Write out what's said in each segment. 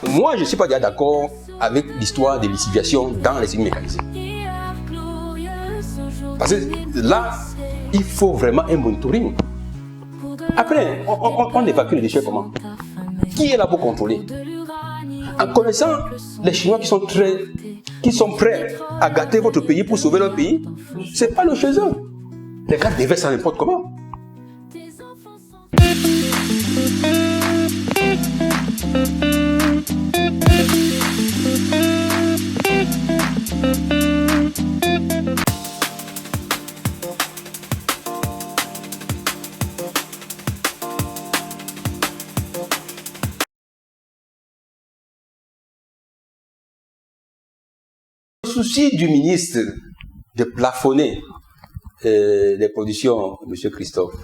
moi, je ne suis pas d'accord avec l'histoire des liciviations dans les cellules mécanisées. Parce que là, il faut vraiment un monitoring. Après, on évacue les déchets comment? Qui est là pour contrôler? En connaissant les Chinois qui sont prêts à gâter votre pays pour sauver leur pays, c'est pas le chez eux. Les gars déversent ça n'importe comment. Le souci du ministre de plafonner les productions, M. Christophe,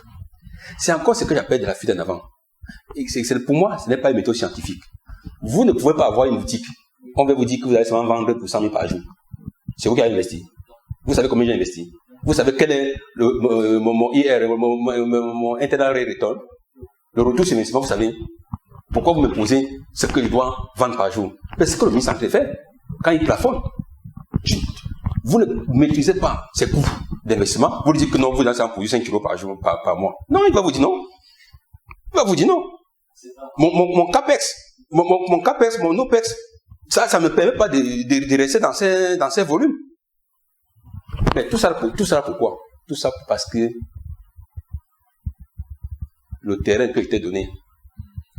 c'est encore ce que j'appelle de la fuite en avant. Et pour moi, ce n'est pas une méthode scientifique. Vous ne pouvez pas avoir une boutique. On va vous dire que vous allez seulement vendre pour 100 000 par jour. C'est vous qui avez investi. Vous savez combien j'ai investi. Vous savez quel est mon IR, mon internal rate return. Le retour sur investissement, vous savez. Pourquoi vous me posez ce que je dois vendre par jour? C'est ce que le ministre est en train de faire. Quand il plafonne, vous ne maîtrisez pas ses coûts d'investissement. Vous lui dites que non, vous allez en produire 5 kilos par jour, par mois. Non, il va vous dire non. Il va vous dire non. Mon CAPEX, mon CAPEX, mon OPEX, ça ne me permet pas de rester dans ces volumes. Mais tout ça pourquoi? Tout ça parce que le terrain que je t'ai donné,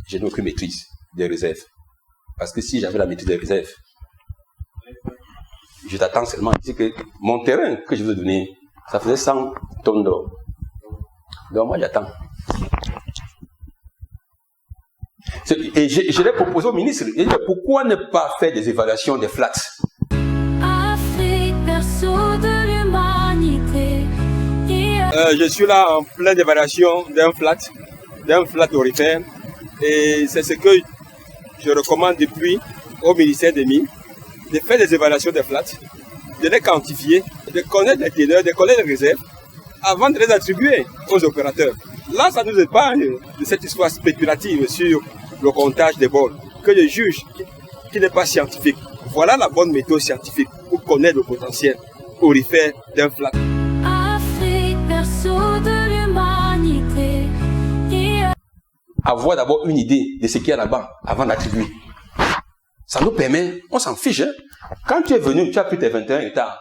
je n'ai aucune maîtrise des réserves. Parce que si j'avais la maîtrise des réserves, je t'attends seulement ici que mon terrain que je vous ai donné, ça faisait 100 tonnes d'or. Donc moi j'attends. Et je l'ai proposé au ministre. Et pourquoi ne pas faire des évaluations des flats? Afrique, berceau de l'humanité. Je suis là en pleine évaluation d'un flat aurifère. Et c'est ce que je recommande depuis au ministère des Mines, de faire des évaluations des flats, de les quantifier, de connaître les teneurs, de connaître les réserves, avant de les attribuer aux opérateurs. Là, ça nous épargne de cette histoire spéculative sur le comptage des bols, que je juge qui n'est pas scientifique. Voilà la bonne méthode scientifique pour connaître le potentiel aurifère d'un flat. Afrique, berceau de l'humanité. Avoir d'abord une idée de ce qu'il y a là-bas avant d'attribuer. Ça nous permet, on s'en fiche. Hein? Quand tu es venu, tu as pris tes 21 hectares.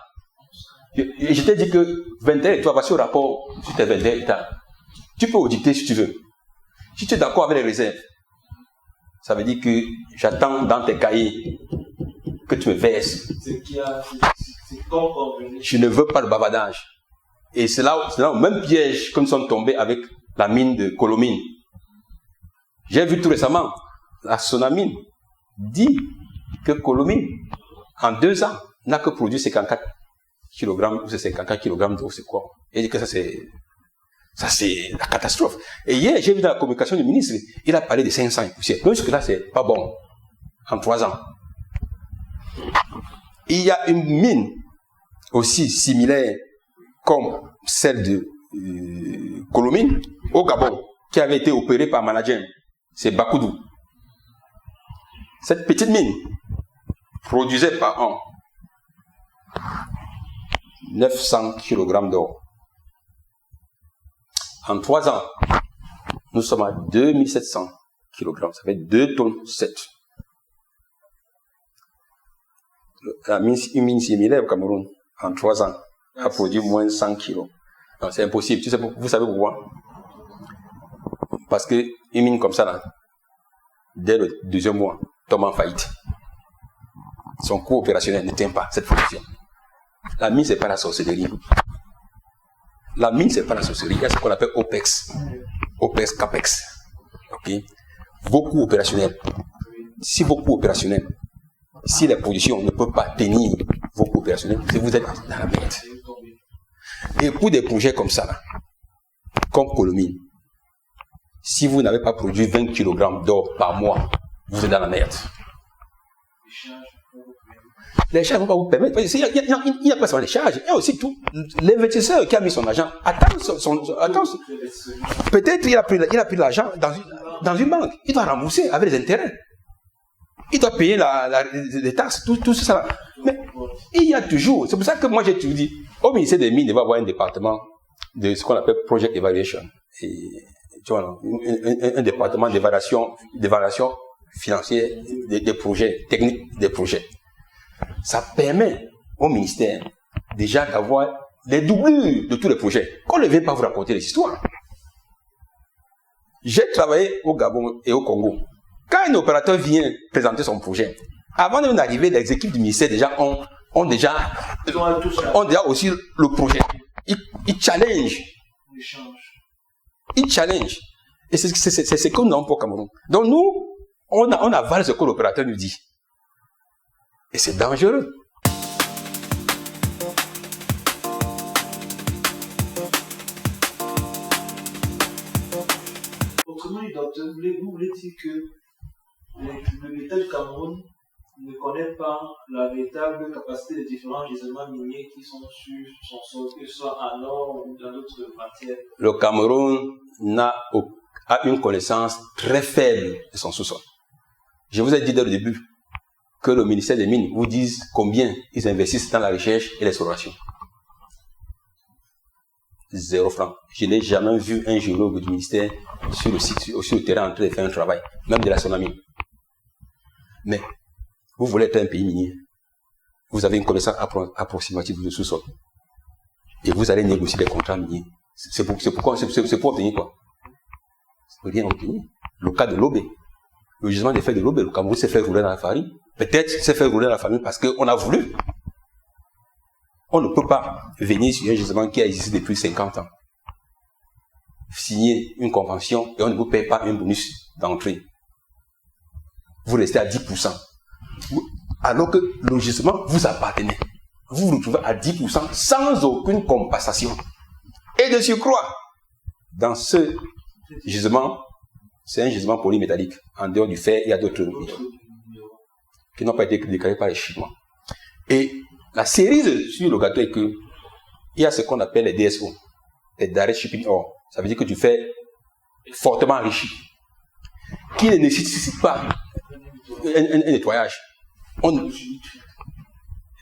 Je t'ai dit que 21 hectares, voici le rapport sur tes 21 hectares. Tu peux auditer si tu veux. Si tu es d'accord avec les réserves, ça veut dire que j'attends dans tes cahiers que tu me verses. Je ne veux pas de bavardage. Et c'est là au même piège que nous sommes tombés avec la mine de Colomine. J'ai vu tout récemment, la Sonamine dit que Colomine, en 2 ans, n'a que produit 54 kg ou c'est 54 kg d'eau, c'est quoi? Et dit que ça c'est la catastrophe. Et hier, j'ai vu dans la communication du ministre, il a parlé de 500 et poussières. Donc, jusque là, c'est pas bon. En 3 ans. Il y a une mine aussi similaire comme celle de Colomine au Gabon, qui avait été opérée par Managem. C'est Bakoudou. Cette petite mine produisait par an 900 kg d'or. En 3 ans, nous sommes à 2700 kg. Ça fait 2 tonnes 7. Une mine similaire au Cameroun, en 3 ans, a produit moins de 100 kg. Non, c'est impossible. Vous savez pourquoi? Parce qu'une mine comme ça, là, dès le 2e mois, tombe en faillite. Son coût opérationnel ne tient pas cette production. La mine, c'est pas la sorcellerie. La mine, c'est pas la sorcellerie. Il y a ce qu'on appelle OPEX. OPEX, CAPEX. Ok? Vos coûts opérationnels. Si vos coûts opérationnels, si la production ne peut pas tenir vos coûts opérationnels, vous êtes dans la merde. Et pour des projets comme ça, là, comme Colomine, si vous n'avez pas produit 20 kg d'or par mois, vous êtes dans la merde. Les charges ne vont pas vous permettre. Il n'y a pas seulement les charges, il y a aussi tout. L'investisseur qui a mis son argent, attends, peut-être il a pris l'argent dans une banque. Il doit rembourser avec les intérêts. Il doit payer les taxes, tout ça. Mais il y a toujours, c'est pour ça que moi j'ai toujours dit, au ministère des Mines, il va y avoir un département de ce qu'on appelle Project Evaluation. Et, tu vois, un département d'évaluation financière des projets, techniques des projets. Ça permet au ministère déjà d'avoir les doublures de tous les projets. Qu'on ne vient pas vous raconter les histoires. J'ai travaillé au Gabon et au Congo. Quand un opérateur vient présenter son projet, avant de d'arriver, les équipes du ministère déjà ont déjà aussi le projet. Ils challenge. Ils challenge. Et c'est ce que nous avons pour Cameroun. Donc nous, on avale ce que l'opérateur nous dit. Et c'est dangereux. Autrement dit, docteur, vous voulez dire que l'État du Cameroun ne connaît pas la véritable capacité des différents gisements miniers qui sont sur son sol, que ce soit en or ou dans d'autres matières? Le Cameroun a une connaissance très faible de son sous-sol. Je vous ai dit dès le début que le ministère des Mines vous dise combien ils investissent dans la recherche et l'exploration. 0 franc. Je n'ai jamais vu un géologue du ministère sur le terrain en train de faire un travail, même de la tsunami. Mais vous voulez être un pays minier. Vous avez une connaissance approximative du sous-sol. Et vous allez négocier des contrats miniers. C'est pour obtenir quoi? C'est pour rien obtenir. Le cas de l'Obé. Le gisement des faits de l'Obé. Le Cameroun s'est fait rouler dans la farine. Peut-être s'est fait rouler dans la farine parce qu'on a voulu. On ne peut pas venir sur un gisement qui a existé depuis 50 ans. Signer une convention et on ne vous paye pas un bonus d'entrée. Vous restez à 10%. Alors que le gisement vous appartenait. Vous vous retrouvez à 10% sans aucune compensation. Et de surcroît, dans ce gisement, c'est un gisement polymétallique. En dehors du fer, il y a d'autres minéraux qui n'ont pas été déclarés par les Chinois. Et la cerise sur le gâteau est que il y a ce qu'on appelle les DSO, les Direct Shipping Ore. Ça veut dire que tu fais fortement enrichi, qui ne nécessite pas un nettoyage.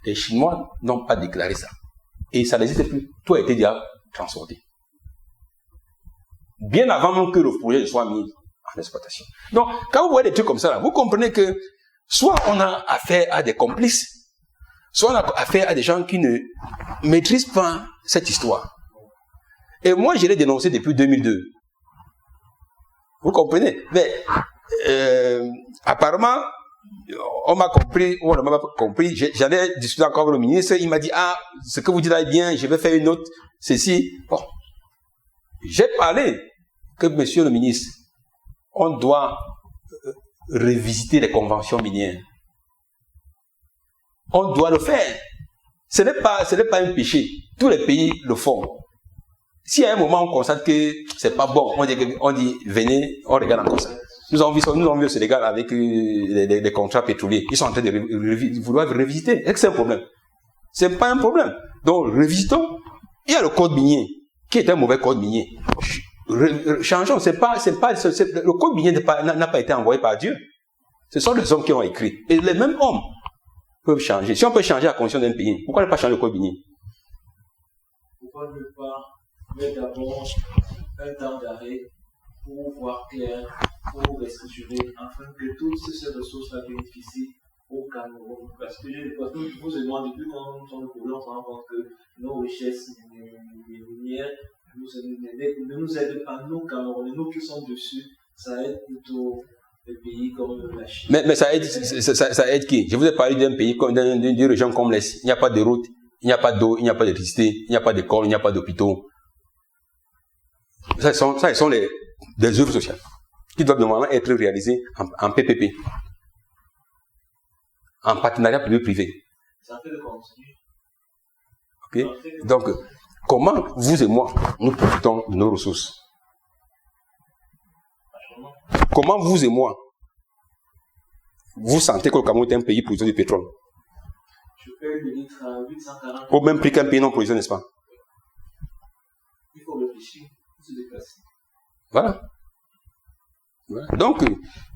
Les Chinois n'ont pas déclaré ça. Et ça n'existe plus. Tout a été déjà transporté. Bien avant même que le projet ne soit mis en exploitation. Donc, quand vous voyez des trucs comme ça, là, vous comprenez que soit on a affaire à des complices, soit on a affaire à des gens qui ne maîtrisent pas cette histoire. Et moi, je l'ai dénoncé depuis 2002. Vous comprenez? Mais, apparemment, on m'a compris, ou on ne m'a pas compris. J'en ai discuté encore avec le ministre. Il m'a dit, ce que vous dites là est bien, je vais faire une note, ceci. Bon. J'ai parlé que, monsieur le ministre, on doit revisiter les conventions minières. On doit le faire. Ce n'est pas un péché. Tous les pays le font. Si à un moment on constate que c'est pas bon, on dit venez, on regarde encore ça. Nous avons vu au Sénégal avec les contrats pétroliers. Ils sont en train de vouloir revisiter. Est-ce que c'est un problème? C'est pas un problème. Donc revisitons. Il y a le code minier, qui est un mauvais code minier. Changeons. Le code minier n'a pas été envoyé par Dieu. Ce sont les hommes qui ont écrit. Et les mêmes hommes peuvent changer. Si on peut changer la condition d'un pays, pourquoi ne pas changer le code minier? Pourquoi ne pas mettre d'abord un temps d'arrêt pour voir clair, pour restructurer, afin que toutes ces ressources-là bénéficient au Cameroun? Parce que je vous demande, depuis qu'on nous sommes on se rend compte que nos richesses minières ne nous aident pas, nous Camerounais, nous qui sommes dessus, ça aide plutôt les pays comme la Chine. Mais ça aide qui? Je vous ai parlé d'un pays, d'une région comme l'Est. Il n'y a pas de route, il n'y a pas d'eau, il n'y a pas d'électricité, il n'y a pas d'école, il n'y a pas d'hôpitaux. Ça, ils sont des œuvres sociales qui doivent normalement être réalisées en PPP, en partenariat public-privé. Ça fait le contenu. Ok. Donc, comment vous et moi nous profitons de nos ressources? Comment vous et moi vous sentez que le Cameroun est un pays producteur de pétrole? Je paye le litre à 840. Au même prix qu'un pays non producteur, n'est-ce pas? Il faut réfléchir, il faut se déplacer. Voilà. Donc,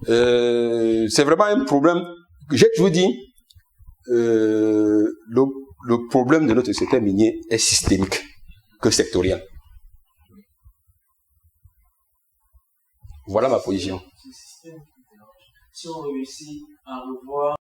c'est vraiment un problème J'ai toujours dit, le problème de notre secteur minier est systémique que sectoriel. Voilà ma position. Ce système qui dérange. Si on réussit à revoir